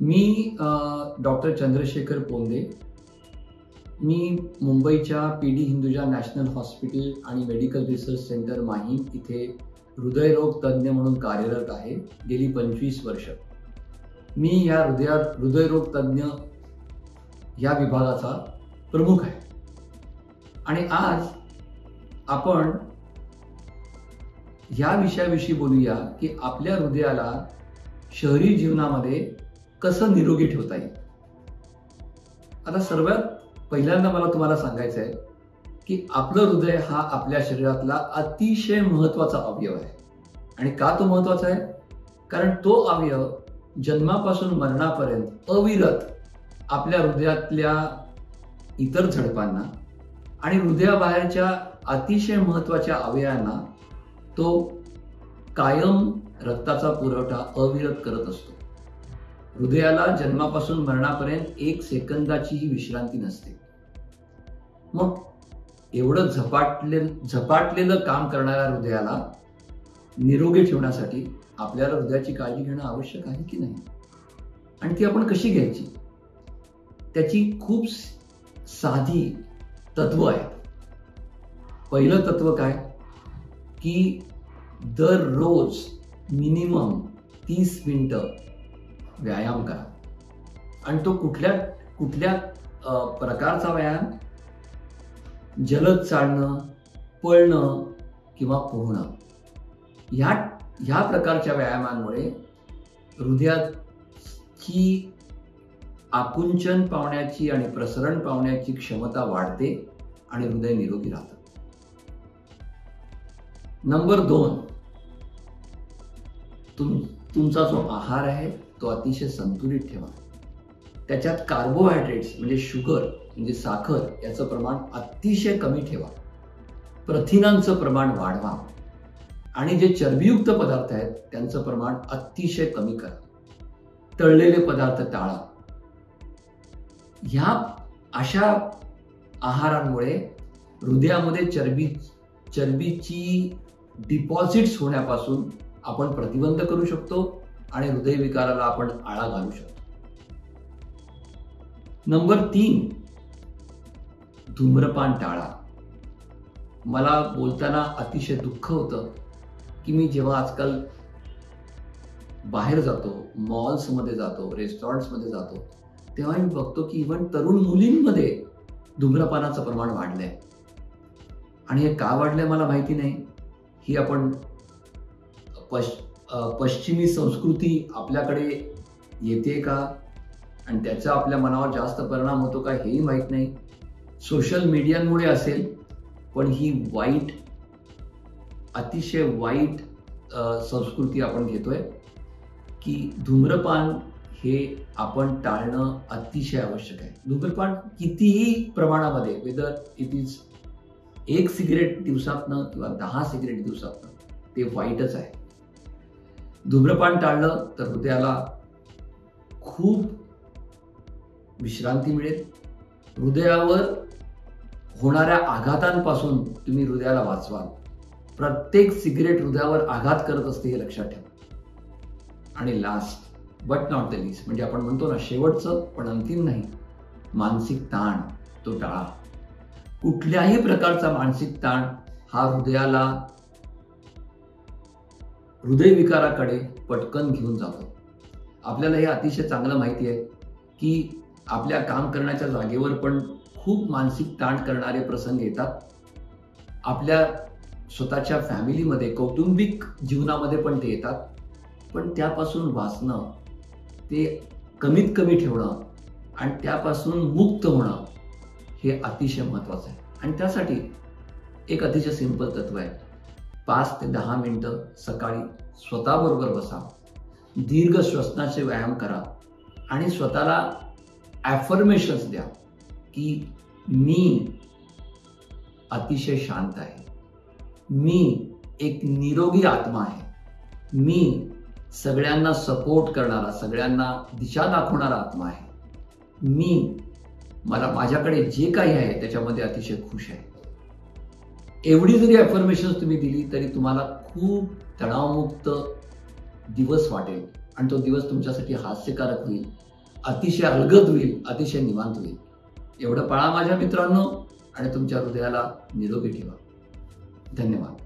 मी doctor Chandrashekhar पोंदे. मी मुंबईच्या PD Hinduja national hospital आणि medical research centre Mahim इथे हृदयरोग तज्ज्ञ म्हणून कार्यरत आहे गेली 25 वर्ष. मी या हृदयरोग तज्ज्ञ या विभागाचा प्रमुख आहे. आणि आज आपण या विषयाविषयी बोलूया की आपल्या हृदयाला शहरी जीवनामध्ये कसं निरोगी ठेवता येईल. आता सर्वात पहिल्यांदा मला तुम्हाला सांगायचं आहे की आपलं हृदय हा आपल्या शरीरातला अतिशय महत्वाचा अवयव आहे. आणि का तो महत्वाचा आहे? कारण तो अवयव जन्मापासून मरणापर्यंत अविरत आपल्या हृदयातल्या इतर झडपांना आणि हृदयाबाहेरच्या अतिशय महत्वाच्या अवयवांना तो कायम रक्ताचा पुरवठा अविरत करत असतो. हृदयाला जन्मापासून मरणापर्यंत 1 सेकंदाचीही विश्रांती नसते. मग एवढं झपाटलेलं काम करणाऱ्या हृदयाला निरोगी ठेवण्यासाठी आपल्याला हृदयाची काळजी घेणं आवश्यक आहे की नाही, आणि ती आपण कशी घ्यायची त्याची खूप साधी तत्व आहेत. पहिलं तत्व काय की दररोज मिनिमम 30 मिनिटं व्यायाम करा. आणि तो कुठल्या प्रकारचा व्यायाम? जलद चालणं, पळणं किंवा पोहणं. ह्या प्रकारच्या व्यायामांमुळे हृदयाची आकुंचन पावण्याची आणि प्रसरण पावण्याची क्षमता वाढते आणि हृदय निरोगी राहतं. नंबर 2, तुमचा जो आहार आहे तो अतिशय संतुलित ठेवा. त्याच्यात कार्बोहायड्रेट्स म्हणजे शुगर म्हणजे साखर याचं प्रमाण अतिशय कमी ठेवा. प्रथिनांचं प्रमाण वाढवा आणि जे चरबीयुक्त पदार्थ आहेत त्यांचं प्रमाण अतिशय कमी करा. तळलेले पदार्थ टाळा. ह्या अशा आहारांमुळे हृदयामध्ये चरबीची डिपॉझिट्स होण्यापासून आपण प्रतिबंध करू शकतो आणि हृदयविकाराला आपण आळा घालू शकतो. नंबर 3, धूम्रपान टाळा. मला बोलताना अतिशय दुःख होतं की मी जेव्हा आजकाल बाहेर जातो, मॉल्समध्ये जातो, रेस्टॉरंट्समध्ये जातो, तेव्हा मी बघतो की इव्हन तरुण मुलींमध्ये धूम्रपानाचं प्रमाण वाढलंय. आणि हे का वाढलंय मला माहिती नाही. ही आपण पश्चिमी संस्कृती आपल्याकडे येते का आणि त्याचा आपल्या मनावर जास्त परिणाम होतो का हेही माहीत नाही. सोशल मीडियामुळे असेल, पण ही अतिशय वाईट संस्कृती आपण घेतोय की धूम्रपान हे आपण टाळणं अतिशय आवश्यक आहे. धूम्रपान कितीही प्रमाणामध्ये, वेदर इट इज 1 सिगरेट दिवसातनं किंवा 10 सिगरेट दिवसातनं, ते वाईटच आहे. धूम्रपान टाळलं तर हृदयाला खूप विश्रांती मिळेल. हृदयावर होणाऱ्या आघातांपासून तुम्ही हृदयाला वाचवाल. प्रत्येक सिगरेट हृदयावर आघात करत असते हे लक्षात ठेवा. आणि last but not the least म्हणजे आपण म्हणतो ना शेवटचं पण अंतिम नाही, मानसिक ताण तो टाळा. कुठल्याही प्रकारचा मानसिक ताण हा हृदयाला हृदयविकाराकडे पटकन घेऊन जातो. आपल्याला हे अतिशय चांगलं माहिती आहे की आपल्या काम करण्याच्या जागेवर पण खूप मानसिक ताण करणारे प्रसंग येतात. आपल्या स्वतःच्या फॅमिलीमध्ये, कौटुंबिक जीवनामध्ये पण ते येतात. पण त्यापासून वाचणं, ते कमीत कमी ठेवणं आणि त्यापासून मुक्त होणं हे अतिशय महत्वाचं आहे. आणि त्यासाठी एक अतिशय सिंपल तत्व आहे. 5 ते 10 मिनिटं सकाळी स्वतःबरोबर बसा, दीर्घ श्वसनाचे व्यायाम करा आणि स्वतःला ॲफर्मेशन्स द्या की मी अतिशय शांत आहे, मी एक निरोगी आत्मा आहे, मी सगळ्यांना सपोर्ट करणारा, सगळ्यांना दिशा दाखवणारा आत्मा आहे, मला माझ्याकडे जे काही आहे त्याच्यामध्ये अतिशय खुश आहे. एवढी जरी अफर्मेशन्स तुम्ही दिली तरी तुम्हाला खूप तणावमुक्त दिवस वाटेल आणि तो दिवस तुमच्यासाठी हास्यकारक होईल अतिशय अलगद होईल, अतिशय निवांत होईल. एवढं पाळा माझ्या मित्रांनो आणि तुमच्या हृदयाला निरोगी ठेवा. धन्यवाद.